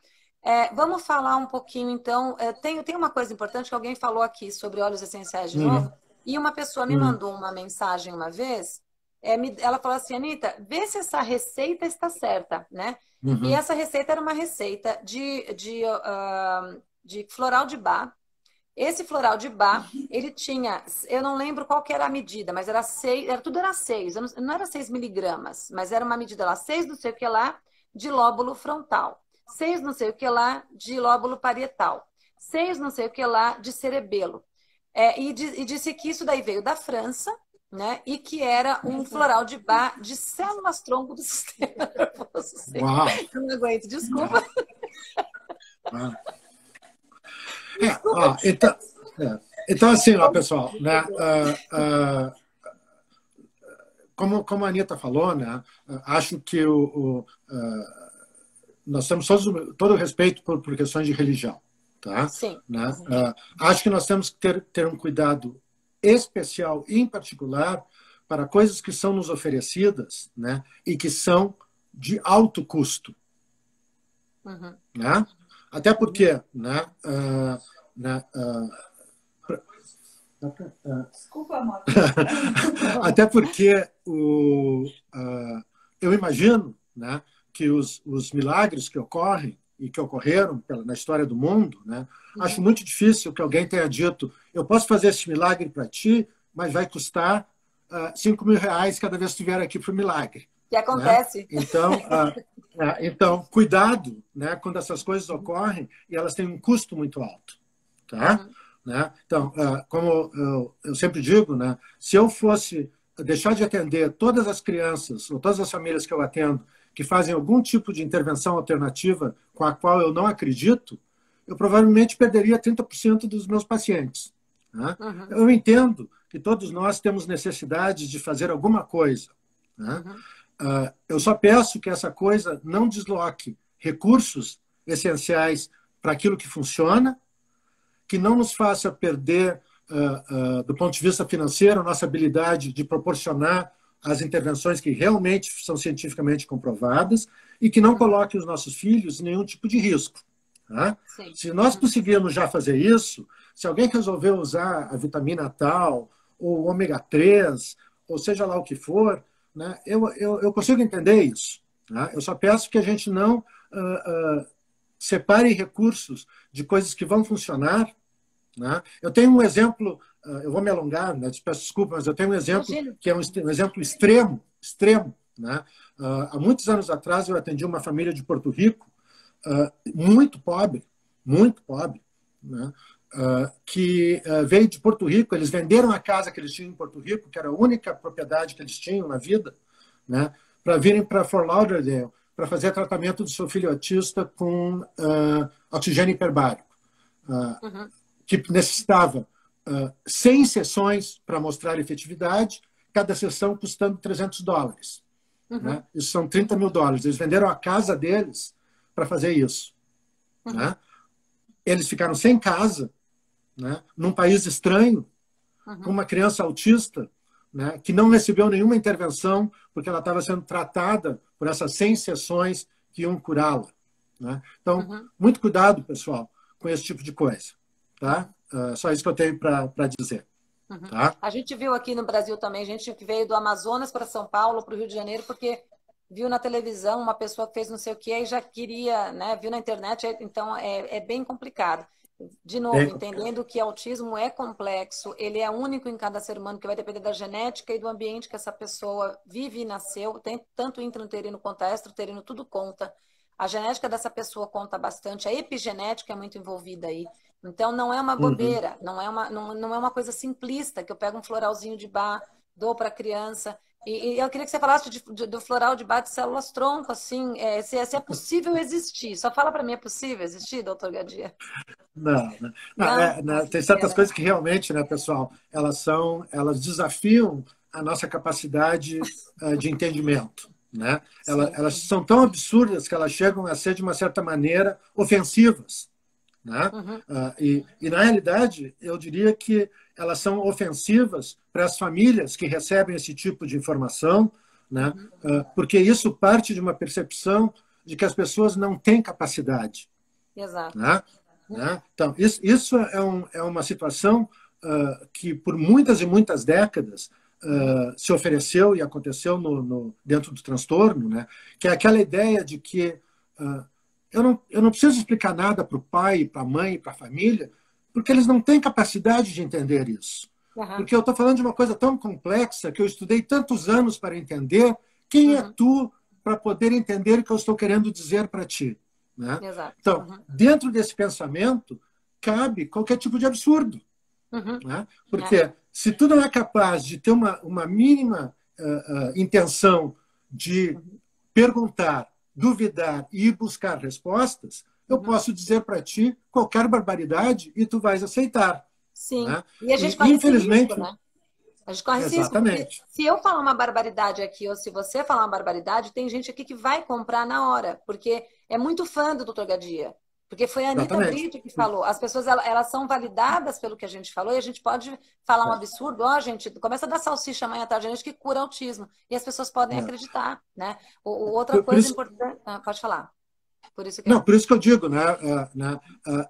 Vamos falar um pouquinho, então. Tem uma coisa importante que alguém falou aqui sobre óleos essenciais de novo, e uma pessoa me mandou uma mensagem uma vez, ela falou assim, Anitta, vê se essa receita está certa, né? E essa receita era uma receita de floral de Bach. Esse floral de Bach, ele tinha, eu não lembro qual que era a medida, mas era 6, tudo era 6, não era 6 miligramas, mas era uma medida lá, 6 não sei o que lá, de lóbulo frontal. 6 não sei o que lá de lóbulo parietal, 6 não sei o que lá de cerebelo. E disse que isso daí veio da França, né? E que era um floral de Bach de células-tronco do sistema nervoso. Eu não aguento, desculpa. Então, assim, ó, pessoal, né? Como a Anitta falou, né? Acho que nós temos todo o respeito por questões de religião, tá? Sim. Né? Acho que nós temos que ter um cuidado especial, em particular, para coisas que são nos oferecidas, né? E que são de alto custo. Né? Até porque, né? Desculpa, amor. Até porque eu imagino, né? Que os milagres que ocorrem, e que ocorreram na história do mundo, né? Acho muito difícil que alguém tenha dito: eu posso fazer esse milagre para ti, mas vai custar R$ 5.000 cada vez que estiver aqui para o milagre. Que acontece. Né? Então, cuidado, né, quando essas coisas ocorrem e elas têm um custo muito alto. Tá? Né? Então, como eu sempre digo, né, se eu fosse deixar de atender todas as crianças ou todas as famílias que eu atendo que fazem algum tipo de intervenção alternativa com a qual eu não acredito, eu provavelmente perderia 30% dos meus pacientes. Né? Eu entendo que todos nós temos necessidade de fazer alguma coisa. Né? Eu só peço que essa coisa não desloque recursos essenciais para aquilo que funciona, que não nos faça perder, do ponto de vista financeiro, a nossa habilidade de proporcionar as intervenções que realmente são cientificamente comprovadas e que não coloque os nossos filhos em nenhum tipo de risco. Tá? Se nós conseguirmos já fazer isso, se alguém resolver usar a vitamina tal, ou ômega 3, ou seja lá o que for, né, eu consigo entender isso. Tá? Eu só peço que a gente não separe recursos de coisas que vão funcionar. Né? Eu tenho um exemplo, eu vou me alongar, né? Peço desculpa, mas eu tenho um exemplo que é um exemplo extremo. Né? Há muitos anos atrás eu atendi uma família de Porto Rico, muito pobre, né? Que veio de Porto Rico. Eles venderam a casa que eles tinham em Porto Rico, que era a única propriedade que eles tinham na vida, né? Para virem para Fort Lauderdale para fazer tratamento do seu filho autista com oxigênio hiperbárico. Que necessitava 100 sessões para mostrar efetividade, cada sessão custando $300. Né? Isso são $30.000. Eles venderam a casa deles para fazer isso. Né? Eles ficaram sem casa, né? Num país estranho, com uma criança autista, né? Que não recebeu nenhuma intervenção porque ela estava sendo tratada por essas 100 sessões que iam curá-la. Né? Então, muito cuidado, pessoal, com esse tipo de coisa. Tá? Só isso que eu tenho para dizer. Tá? A gente viu aqui no Brasil também, gente que veio do Amazonas para São Paulo, para o Rio de Janeiro, porque viu na televisão uma pessoa que fez não sei o que e já queria, né? Viu na internet, então é bem complicado. De novo, entendendo que autismo é complexo, ele é único em cada ser humano, que vai depender da genética e do ambiente que essa pessoa vive e nasceu, tem tanto intrauterino quanto extrauterino, tudo conta. A genética dessa pessoa conta bastante, a epigenética é muito envolvida aí. Então, não é uma bobeira, não é uma coisa simplista, que eu pego um floralzinho de Bach, dou para a criança. E eu queria que você falasse do floral de Bach de células-tronco, assim, se é possível existir. Só fala para mim, é possível existir, doutor Gadia? Não, tem certas coisas que realmente, né, pessoal, elas desafiam a nossa capacidade de entendimento. Né? Elas são tão absurdas que elas chegam a ser, de uma certa maneira, ofensivas. Né? E, na realidade, eu diria que elas são ofensivas para as famílias que recebem esse tipo de informação, né? Porque isso parte de uma percepção de que as pessoas não têm capacidade. Exato. Né? Então, isso é uma situação que, por muitas e muitas décadas, se ofereceu e aconteceu dentro do transtorno, né? Que é aquela ideia de que eu não preciso explicar nada para o pai, para a mãe, para a família, porque eles não têm capacidade de entender isso. Porque eu estou falando de uma coisa tão complexa que eu estudei tantos anos para entender. Quem é tu para poder entender o que eu estou querendo dizer para ti? Né? Então, dentro desse pensamento, cabe qualquer tipo de absurdo. Né? Porque se tu não é capaz de ter uma mínima intenção de perguntar, duvidar e ir buscar respostas, eu posso dizer para ti qualquer barbaridade e tu vais aceitar. Sim. Né? E a gente corre infelizmente, esse risco, né? A gente corre esse risco, exatamente. porque se eu falar uma barbaridade aqui, ou se você falar uma barbaridade, tem gente aqui que vai comprar na hora, porque é muito fã do Dr. Gadia. Porque foi a Anitta Brito que falou. As pessoas elas são validadas pelo que a gente falou, e a gente pode falar um absurdo. Gente, começa a dar salsicha amanhã à tarde, a gente que cura autismo. E as pessoas podem acreditar. Né? Outra coisa importante. Pode falar. Por isso que eu digo, né?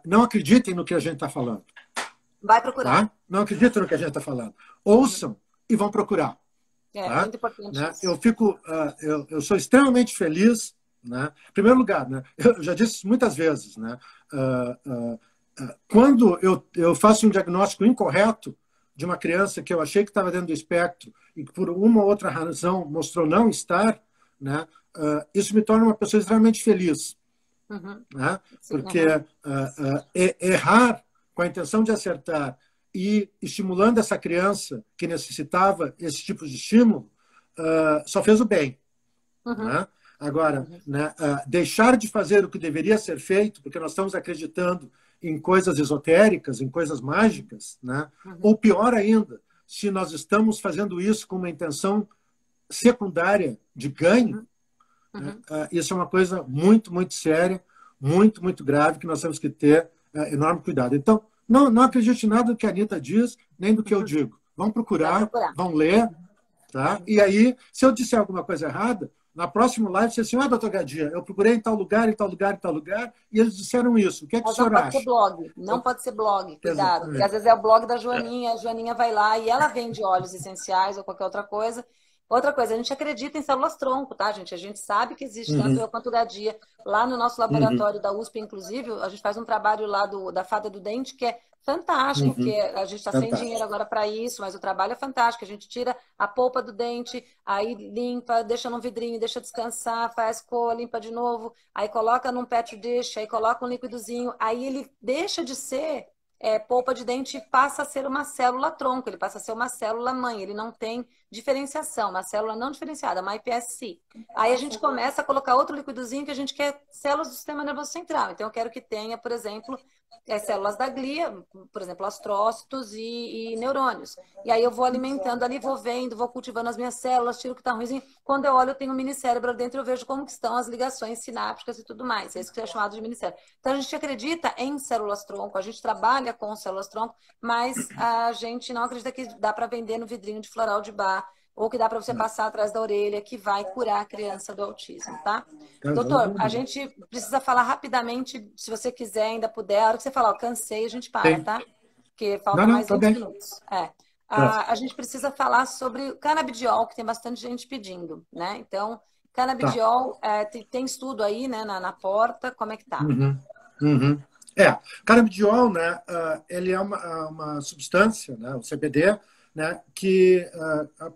Não acreditem no que a gente está falando. Vai procurar. Tá? Não acreditem no que a gente está falando. Ouçam e vão procurar. Muito importante. Né? Eu sou extremamente feliz né? Em primeiro lugar, né, eu já disse isso muitas vezes, né, quando eu faço um diagnóstico incorreto de uma criança que eu achei que estava dentro do espectro e que por uma ou outra razão mostrou não estar, né, isso me torna uma pessoa extremamente feliz. Uhum. Né? Sim, Porque uhum. Errar com a intenção de acertar e estimulando essa criança que necessitava esse tipo de estímulo só fez o bem. Uhum. Né? Agora, Uhum. né, deixar de fazer o que deveria ser feito, porque nós estamos acreditando em coisas esotéricas, em coisas mágicas, né? Uhum. Ou pior ainda, se nós estamos fazendo isso com uma intenção secundária de ganho, né? Uhum. Isso é uma coisa muito, muito séria, muito, muito grave, que nós temos que ter enorme cuidado. Então, não acredite em nada do que a Anitta diz, nem do que eu Uhum. digo. Vão Vai procurar, procurar. vão ler, tá? Uhum. E aí, se eu disser alguma coisa errada, na próxima live você diz assim, doutor Gadia, eu procurei em tal lugar, em tal lugar, em tal lugar, e eles disseram isso. O que é que o Mas não senhor pode ser acha? blog, não Então, pode ser blog, cuidado, porque às exatamente. vezes é o blog da Joaninha, a Joaninha vai lá e ela vende óleos essenciais ou qualquer outra coisa. Outra coisa, a gente acredita em células-tronco, tá, gente? A gente sabe que existe, tanto Uhum, eu quanto o Gadia. Lá no nosso uhum, laboratório da USP, inclusive, a gente faz um trabalho lá da fada do dente que é fantástico, que uhum. a gente está sem dinheiro Fantástico. agora para isso, mas o trabalho é fantástico. A gente tira a polpa do dente, aí limpa, deixa num vidrinho, deixa descansar, faz cor, limpa de novo, aí coloca num petri dish, aí coloca um líquidozinho, aí ele deixa de ser polpa de dente e passa a ser uma célula tronco, ele passa a ser uma célula mãe, ele não tem diferenciação, uma célula não diferenciada, uma iPSC. Aí a gente começa a colocar outro líquidozinho que a gente quer células do sistema nervoso central. Então eu quero que tenha, por exemplo, células da glia, por exemplo, astrócitos e neurônios. E aí eu vou alimentando ali, vou vendo, vou cultivando as minhas células, tiro o que está ruimzinho. Quando eu olho, eu tenho um minicérebro ali dentro, eu vejo como que estão as ligações sinápticas e tudo mais. É isso que é chamado de minicérebro. Então a gente acredita em células-tronco, a gente trabalha com células-tronco, mas a gente não acredita que dá para vender no vidrinho de floral de bar ou que dá para você passar atrás da orelha, que vai curar a criança do autismo, tá? Doutor, a gente precisa falar rapidamente, se você quiser, ainda puder. A hora que você falar, ó, cansei, a gente para, Sim. tá? Porque falta Não, mais tá 20 bem. minutos. É. Tá. A gente precisa falar sobre o canabidiol, que tem bastante gente pedindo, né? Então, Tá. canabidiol, tem estudo aí, né, na porta, como é que tá? Uhum, uhum. Canabidiol, né, ele é uma substância, né, o CBD, né, que,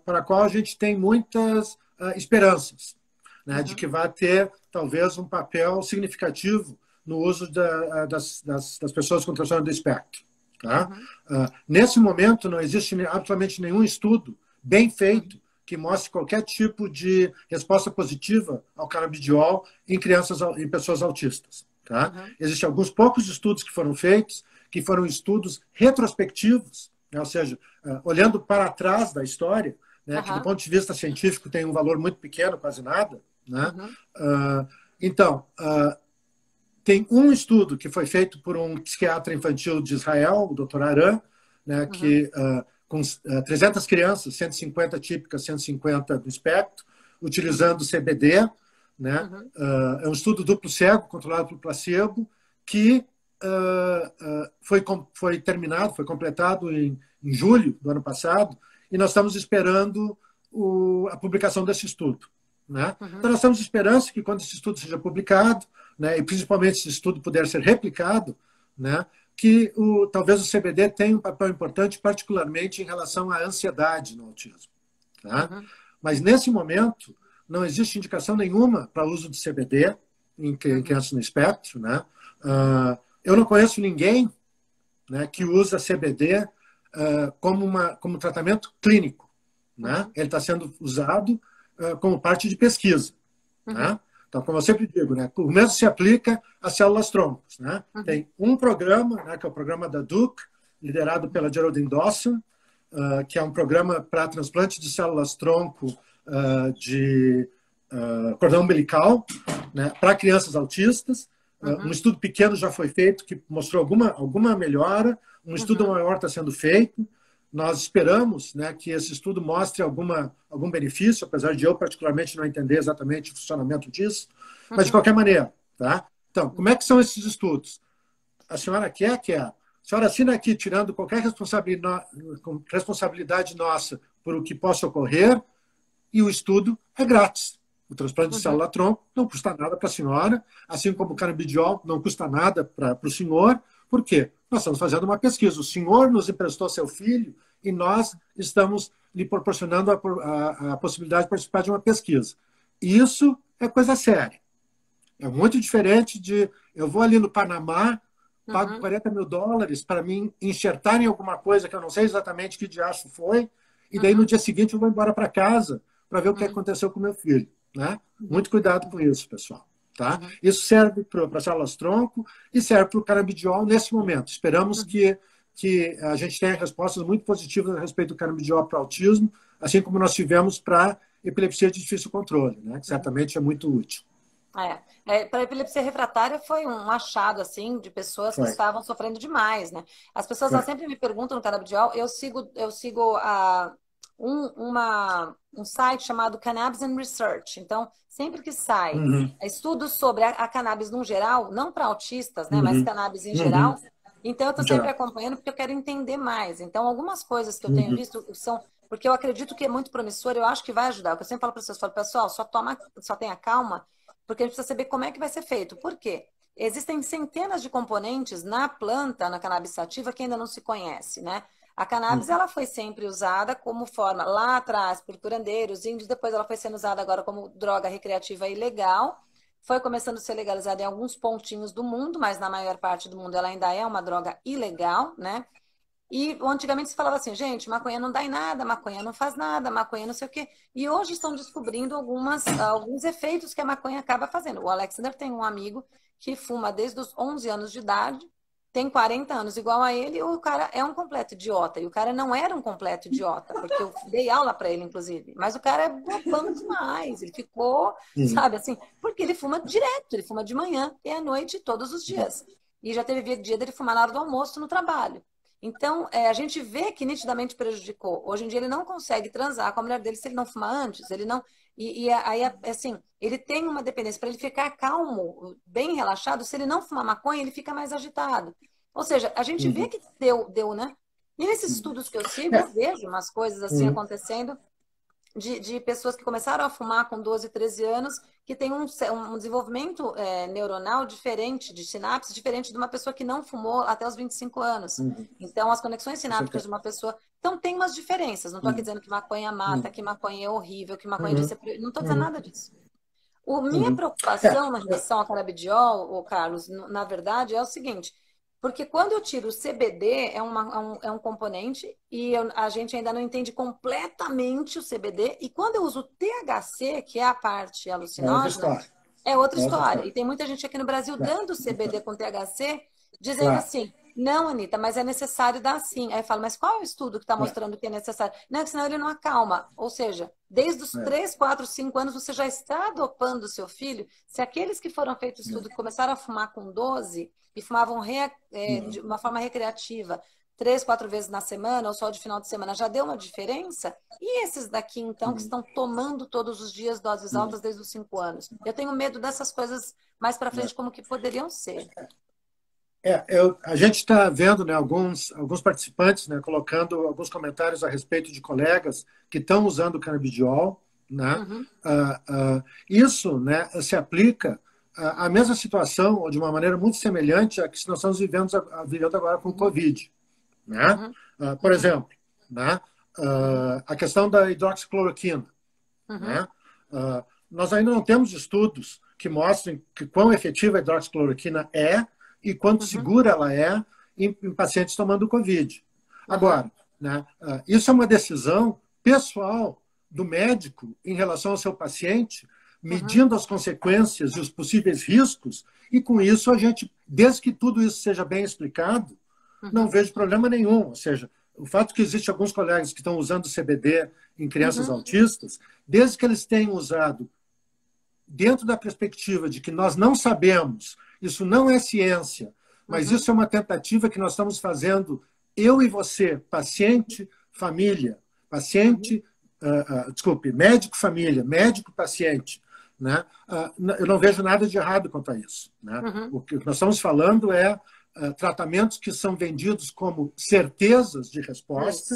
para a qual a gente tem muitas esperanças, né, de Uhum, que vai ter, talvez, um papel significativo no uso das pessoas com transtorno do espectro. Tá? uhum, Nesse momento, não existe absolutamente nenhum estudo bem feito uhum, que mostre qualquer tipo de resposta positiva ao canabidiol em crianças, em pessoas autistas. Tá? uhum, Existem alguns poucos estudos que foram feitos, que foram estudos retrospectivos, né? Ou seja, olhando para trás da história, né? Que do uhum, ponto de vista científico tem um valor muito pequeno, quase nada. Né? uhum, Então, tem um estudo que foi feito por um psiquiatra infantil de Israel, o Dr. Aran, né? uhum, Que com 300 crianças, 150 típicas, 150 do espectro, uhum, utilizando CBD, né? uhum, É um estudo duplo cego, controlado por placebo, que foi terminado, foi completado em julho do ano passado, e nós estamos esperando a publicação desse estudo. Né? Então, uhum, nós temos esperança que, quando esse estudo seja publicado, né, e principalmente se esse estudo puder ser replicado, né, que talvez o CBD tenha um papel importante, particularmente em relação à ansiedade no autismo. Tá? uhum, Mas, nesse momento, não existe indicação nenhuma para o uso de CBD em uhum, crianças no espectro. Né? uhum, Eu não conheço ninguém, né, que usa CBD como tratamento clínico. Né? uhum, Ele está sendo usado como parte de pesquisa. uhum, Né? Então, como eu sempre digo, né, o mesmo se aplica às células troncos. Né? uhum, Tem um programa, né, que é o programa da Duke, liderado pela Geraldine Dawson, que é um programa para transplante de células tronco de cordão umbilical, né, para crianças autistas. Um uhum, estudo pequeno já foi feito que mostrou alguma melhora, um estudo uhum, maior está sendo feito. Nós esperamos, né, que esse estudo mostre algum benefício, apesar de eu particularmente não entender exatamente o funcionamento disso, mas de uhum, qualquer maneira. Tá? Então, como é que são esses estudos? A senhora quer? Quer. A senhora assina aqui, tirando qualquer responsabilidade nossa por o que possa ocorrer, e o estudo é grátis. O transplante de célula-tronco não custa nada para a senhora, assim como o canabidiol não custa nada para o senhor. Por quê? Nós estamos fazendo uma pesquisa. O senhor nos emprestou seu filho e nós estamos lhe proporcionando a possibilidade de participar de uma pesquisa. Isso é coisa séria. É muito diferente de eu vou ali no Panamá, pago $40 mil para me enxertar em alguma coisa que eu não sei exatamente que diacho foi, e daí no dia seguinte eu vou embora para casa para ver o que aconteceu com meu filho. Né? Muito cuidado com isso, pessoal. Tá? Isso serve para células-tronco e serve para o canabidiol nesse momento. Esperamos que a gente tenha respostas muito positivas a respeito do canabidiol para autismo, assim como nós tivemos para epilepsia de difícil controle, né? Que certamente é muito útil. Para a epilepsia refratária foi um achado assim de pessoas que estavam sofrendo demais, né? As pessoas sempre me perguntam no canabidiol, eu sigo um site chamado Cannabis and Research. Então, sempre que sai estudos sobre a cannabis no geral, não para autistas, né, mas cannabis em geral, então eu estou sempre acompanhando porque eu quero entender mais. Então, algumas coisas que eu tenho visto são... Porque eu acredito que é muito promissor, eu acho que vai ajudar. O que eu sempre falo para vocês, pessoal, só tenha calma, porque a gente precisa saber como é que vai ser feito. Por quê? Existem centenas de componentes na planta, na cannabis sativa, que ainda não se conhece, né? A cannabis ela foi sempre usada como forma, lá atrás, por curandeiros, índios, depois ela foi sendo usada agora como droga recreativa ilegal, foi começando a ser legalizada em alguns pontinhos do mundo, mas na maior parte do mundo ela ainda é uma droga ilegal, né? E antigamente se falava assim, gente, maconha não dá em nada, maconha não faz nada, maconha não sei o quê. E hoje estão descobrindo alguns efeitos que a maconha acaba fazendo. O Alexander tem um amigo que fuma desde os 11 anos de idade, tem 40 anos igual a ele, o cara é um completo idiota. E o cara não era um completo idiota, porque eu dei aula para ele, inclusive. Mas o cara é bobão demais. Ele ficou, sabe assim, porque ele fuma direto, ele fuma de manhã e à noite todos os dias. E já teve dia dele fumar na hora do almoço no trabalho. Então, a gente vê que nitidamente prejudicou. Hoje em dia ele não consegue transar com a mulher dele se ele não fumar antes, ele não... E aí, assim, ele tem uma dependência. Para ele ficar calmo, bem relaxado, se ele não fumar maconha, ele fica mais agitado. Ou seja, a gente vê que deu, né? E nesses estudos que eu sigo, eu vejo umas coisas assim acontecendo de pessoas que começaram a fumar com 12, 13 anos, que tem um desenvolvimento neuronal diferente, de sinapse, diferente de uma pessoa que não fumou até os 25 anos. Então, as conexões sinápticas de uma pessoa... Então, tem umas diferenças. Não estou aqui dizendo que maconha mata, que maconha é horrível, que maconha... Não estou dizendo nada disso. Minha preocupação na relação ao canabidiol, Carlos, na verdade, é o seguinte... Porque quando eu tiro o CBD, é um componente, e a gente ainda não entende completamente o CBD. E quando eu uso o THC, que é a parte alucinógena, é outra história. E tem muita gente aqui no Brasil dando CBD com THC, dizendo assim, não, Anitta, mas é necessário dar sim. Aí eu falo, mas qual é o estudo que está mostrando que é necessário? Não, senão ele não acalma. Ou seja, desde os 3, 4, 5 anos, você já está dopando o seu filho. Se aqueles que foram feitos estudo começaram a fumar com 12 e fumavam de uma forma recreativa 3, 4 vezes na semana ou só de final de semana, já deu uma diferença? E esses daqui, então, que estão tomando todos os dias doses altas desde os 5 anos? Eu tenho medo dessas coisas mais para frente, como que poderiam ser. A gente está vendo, né, alguns participantes, né, colocando alguns comentários a respeito de colegas que estão usando o canabidiol. Né? Isso, né, se aplica à mesma situação, ou de uma maneira muito semelhante à que nós estamos vivendo agora com o Covid. Né? Por exemplo, né, a questão da hidroxicloroquina. Né? Nós ainda não temos estudos que mostrem quão efetiva a hidroxicloroquina é e quanto segura ela é em pacientes tomando Covid. Agora, né, isso é uma decisão pessoal do médico em relação ao seu paciente, medindo as consequências e os possíveis riscos, e com isso a gente, desde que tudo isso seja bem explicado, não vejo problema nenhum. Ou seja, o fato que existem alguns colegas que estão usando CBD em crianças autistas, desde que eles tenham usado dentro da perspectiva de que nós não sabemos, isso não é ciência, mas isso é uma tentativa que nós estamos fazendo, eu e você, paciente, família, paciente, médico, família, médico, paciente. Né? Eu não vejo nada de errado quanto a isso. Né? O que nós estamos falando é tratamentos que são vendidos como certezas de resposta,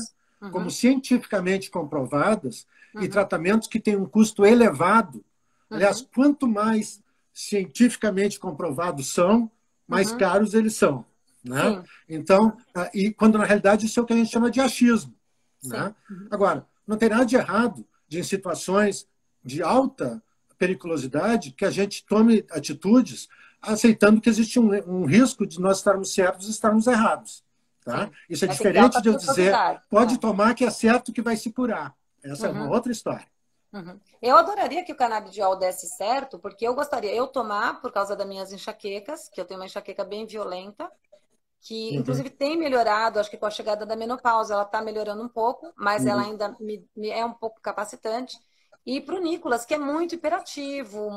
como cientificamente comprovadas, e tratamentos que têm um custo elevado Aliás, quanto mais cientificamente comprovados são, mais caros eles são. Né? Então, e quando na realidade isso é o que a gente chama de achismo. Né? Agora, não tem nada de errado de, em situações de alta periculosidade, que a gente tome atitudes aceitando que existe um risco de nós estarmos certos e estarmos errados. Tá? Isso é diferente de eu dizer, pode tomar que é certo que vai se curar. Essa é uma outra história. Eu adoraria que o canabidiol desse certo, porque eu gostaria eu tomar por causa das minhas enxaquecas, que eu tenho uma enxaqueca bem violenta, que inclusive tem melhorado, acho que com a chegada da menopausa ela está melhorando um pouco, mas ela ainda é um pouco capacitante. E para o Nicolas, que é muito hiperativo,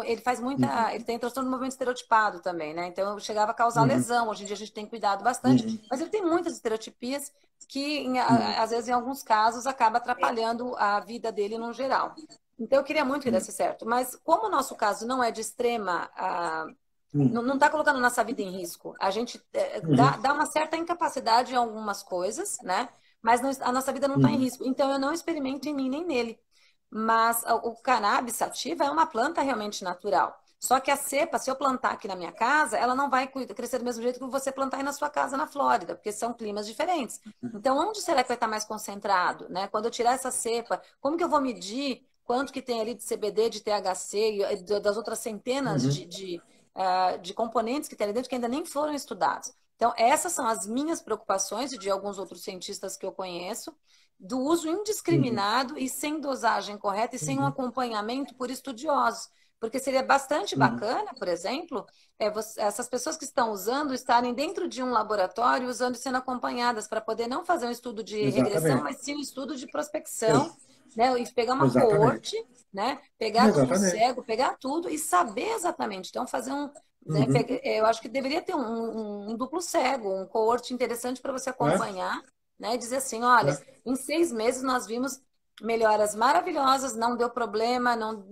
ele faz muita. Ele tem transtorno do movimento estereotipado também, né? Então chegava a causar lesão. Hoje em dia a gente tem cuidado bastante, mas ele tem muitas estereotipias que, às vezes, em alguns casos, acaba atrapalhando a vida dele no geral. Então eu queria muito que desse certo. Mas como o nosso caso não é de extrema. Não está colocando nossa vida em risco. A gente dá uma certa incapacidade em algumas coisas, né? Mas a nossa vida não está em risco. Então eu não experimento em mim nem nele. Mas o cannabis sativa é uma planta realmente natural. Só que a cepa, se eu plantar aqui na minha casa, ela não vai crescer do mesmo jeito que você plantar aí na sua casa na Flórida, porque são climas diferentes. Então, onde será que vai estar mais concentrado? Né? Quando eu tirar essa cepa, como que eu vou medir quanto que tem ali de CBD, de THC e das outras centenas de componentes que tem ali dentro que ainda nem foram estudados? Então, essas são as minhas preocupações e de alguns outros cientistas que eu conheço, do uso indiscriminado e sem dosagem correta e sem um acompanhamento por estudiosos. Porque seria bastante bacana, por exemplo, essas pessoas que estão usando estarem dentro de um laboratório usando e sendo acompanhadas para poder não fazer um estudo de regressão, mas sim um estudo de prospecção, né? E pegar uma coorte, né? Pegar um cego, pegar tudo e saber exatamente. Então, fazer né? Eu acho que deveria ter um duplo cego, um coorte interessante para você acompanhar, né? E dizer assim, olha, em 6 meses nós vimos melhoras maravilhosas, não deu problema, não,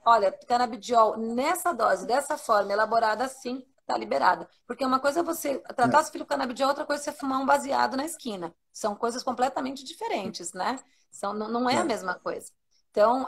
olha, canabidiol nessa dose, dessa forma, elaborada assim, está liberada. Porque uma coisa é você tratar seu filho com canabidiol, outra coisa é você fumar um baseado na esquina. São coisas completamente diferentes, né? Não é a mesma coisa. Então,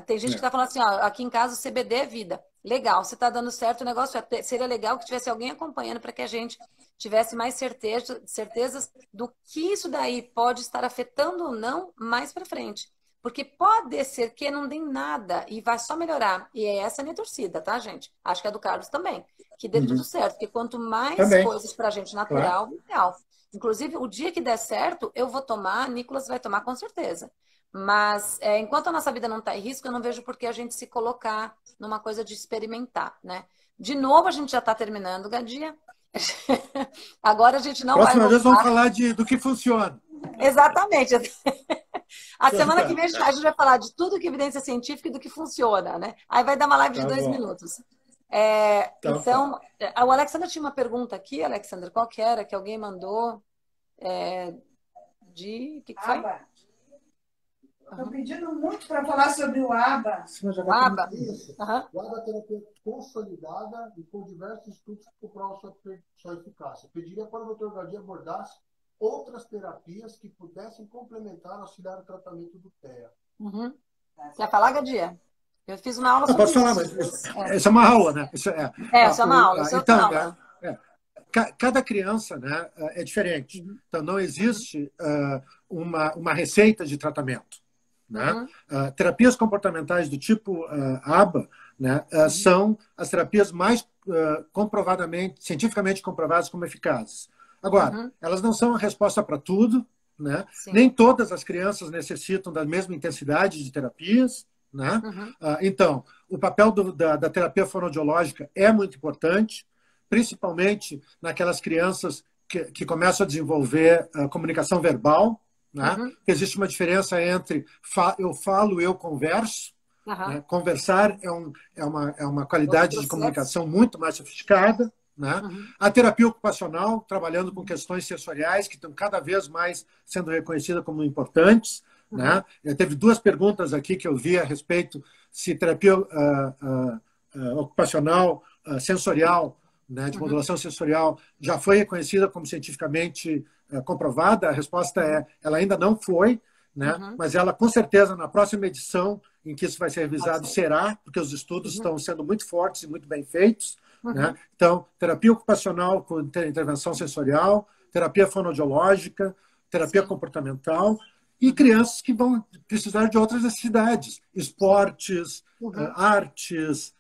tem gente que está falando assim, ó, aqui em casa o CBD é vida. Legal, se está dando certo o negócio, seria legal que tivesse alguém acompanhando para que a gente tivesse mais certezas do que isso daí pode estar afetando ou não mais para frente. Porque pode ser que não dê nada e vai só melhorar. E essa é a minha torcida, tá, gente? Acho que é do Carlos também. Que dê tudo certo. Porque quanto mais coisas para a gente natural, legal. Inclusive, o dia que der certo, eu vou tomar, Nicolas vai tomar com certeza. Mas, enquanto a nossa vida não está em risco, eu não vejo por que a gente se colocar numa coisa de experimentar, né? De novo, a gente já está terminando, Gadia. Agora a gente não Próxima vez vamos falar do que funciona. Exatamente. A semana que vem a gente vai falar de tudo que é evidência científica e do que funciona, né? Aí vai dar uma live de 2 minutos. Então, o Alexandre tinha uma pergunta aqui, Alexandre, qual que era? Que alguém mandou o que foi? Estão pedindo muito para falar sobre o ABA. O ABA. O ABA é terapia consolidada e com diversos estudos que comprovam sua eficácia. Pediria para o Dr. Gadia abordasse outras terapias que pudessem complementar, auxiliar o tratamento do TEA. Quer falar, Gadia? Eu fiz uma aula sobre isso. Posso falar, mas isso é uma aula, né? Isso é uma aula. Então, cada criança, né, é diferente. Então, não existe uma receita de tratamento. Né? Terapias comportamentais do tipo ABA, né, são as terapias mais cientificamente comprovadas como eficazes. Agora, elas não são a resposta para tudo, né? Nem todas as crianças necessitam da mesma intensidade de terapias. Né? Então, o papel da terapia fonoaudiológica é muito importante, principalmente naquelas crianças que começam a desenvolver a comunicação verbal. Né? Existe uma diferença entre eu falo, eu converso. Né? Conversar é uma qualidade de comunicação muito mais sofisticada. Né? A terapia ocupacional, trabalhando com questões sensoriais, que estão cada vez mais sendo reconhecidas como importantes. Né? Teve 2 perguntas aqui que eu vi a respeito se terapia ocupacional sensorial, né, de modulação sensorial, já foi reconhecida como cientificamente comprovada. A resposta ela ainda não foi. né? Mas ela, com certeza, na próxima edição, em que isso vai ser revisado, será, porque os estudos estão sendo muito fortes e muito bem feitos. Né? Então, terapia ocupacional com intervenção sensorial, terapia fonoaudiológica, terapia comportamental, e crianças que vão precisar de outras necessidades, esportes, artes,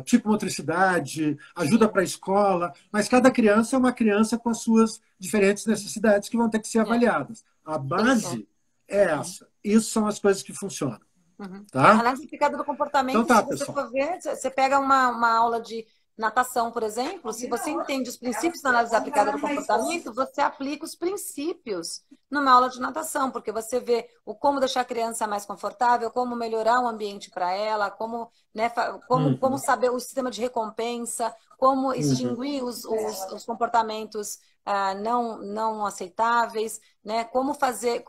psicomotricidade, ajuda para a escola, mas cada criança é uma criança com as suas diferentes necessidades que vão ter que ser avaliadas. A base é essa. Isso são as coisas que funcionam. Tá? Análise aplicada do comportamento, então, tá, se você pessoal. for ver, você pega uma aula de natação, por exemplo, se você entende os princípios da análise aplicada do comportamento, você aplica os princípios numa aula de natação, porque você vê o como deixar a criança mais confortável, como melhorar o ambiente para ela, como, né, como saber o sistema de recompensa, como extinguir os comportamentos não aceitáveis, né? Como fazer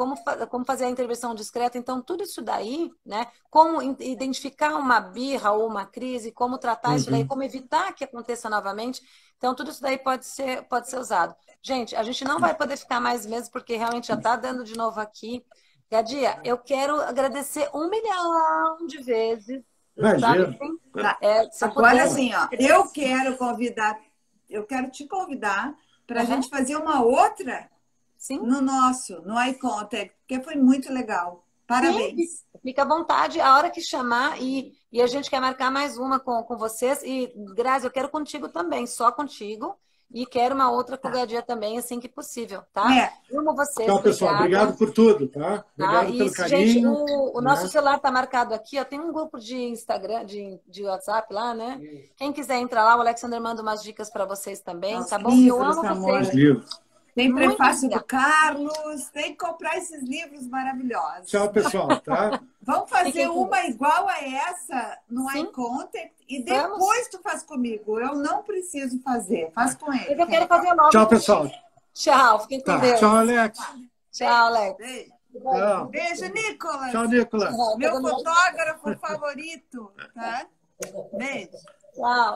a intervenção discreta. Então, tudo isso daí, né? Como identificar uma birra ou uma crise, como tratar isso daí, como evitar que aconteça novamente. Então, tudo isso daí pode ser usado. Gente, a gente não vai poder ficar mais meses, porque realmente já está dando de novo aqui. Gadia, eu quero agradecer 1 milhão de vezes. Imagina. Agora sim, ó, eu quero te convidar para a gente fazer uma outra no Eye Contact, porque foi muito legal. Parabéns. Sim, fica à vontade a hora que chamar e a gente quer marcar mais uma com vocês. E, Grazi, eu quero contigo também, só contigo. E quero uma outra com a Gadia também, assim que possível, tá? Amo vocês. Então, pessoal, obrigado por tudo, tá? Obrigado pelo carinho. Gente, o nosso celular tá marcado aqui, ó. Tem um grupo de Instagram, de WhatsApp lá, né? Quem quiser entrar lá, o Alexander manda umas dicas para vocês também, tá bom? Eu amo vocês. Tem prefácio do Carlos, tem que comprar esses livros maravilhosos. Tchau, pessoal, tá? Vamos fazer uma igual a essa no Eye Contact e depois tu faz comigo. Eu não preciso fazer, faz com ele. Eu quero fazer logo. Tchau, pessoal. Tchau, fiquem com Deus. Tchau, Alex. Tchau, Alex. Beijo. Tchau. Beijo, Nicolas. Tchau, Nicolas. Meu fotógrafo favorito, tá? Beijo. Tchau.